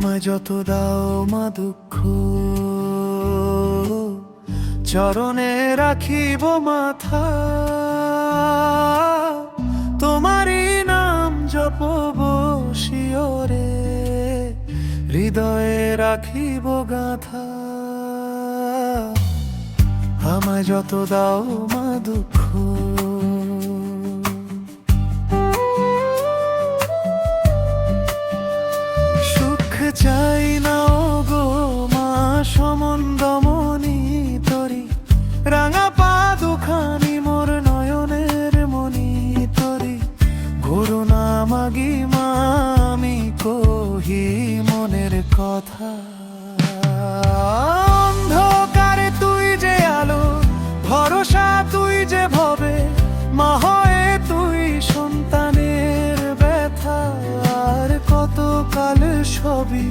আমায় যত দাও মা দুঃখ, চরণে রাখিব মাথা। তোমারই নাম জপব শিওরে, হৃদয়ে রাখিব গাথা। আমায় যত দাও মা দুঃখ, সুখ চাই না গো মা সমন্দমণি তরি, রাঙা পা দুখানি মোর নয়নের মণি তরি। করুণা মাগি মা আমি কহি মনের কথা। অন্ধকারে তুই যে আলো, ভরসা তুই যে ভবে, মা হয়ে তুই সন্তানের ব্যথা। আর কত কাল সবই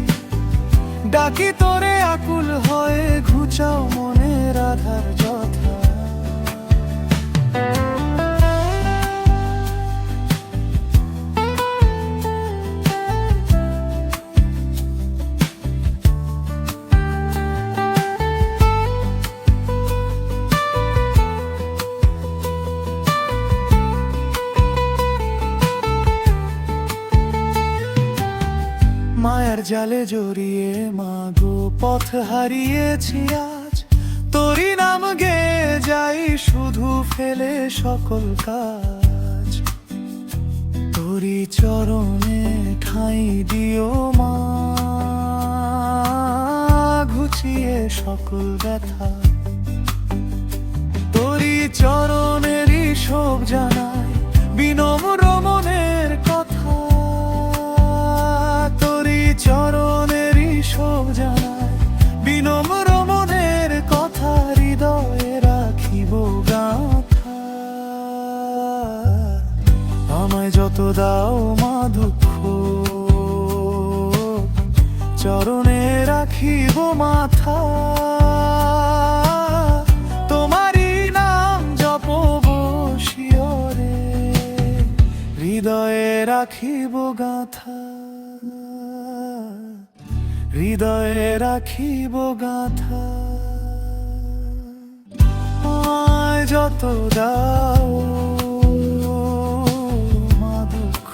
ডাকি তোরে আকুল হয়ে, ঘুচাও মনের আধার যথা। মায়ার জালে জড়িয়ে মাগো পথ হারিয়েছি আজ, তোরই নাম গেয়ে যাই শুধু ফেলে সকল কাজ। তোরই চরণে ঠাঁই দিও মা, ঘুচিয়ে সকল ব্যথা। তোরই চরণেরই শোক জানাই বিনম্র মনের কথা। চরণেরই শোক জানাই বিনম্র মনের কথা, হৃদয়ে রাখিব গাথা। আমায় যত দাও মা দুঃখ, চরণে রাখিব মাথা। তোমারই নাম জপব শিওরে, হৃদয়ে রাখিব গাথা। হৃদয়ে রাখিব গাথা। আমায় যত দাও মা দুঃখ,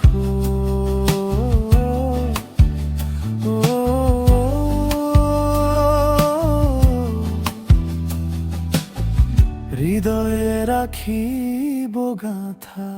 হৃদয়ে রাখিব গাথা।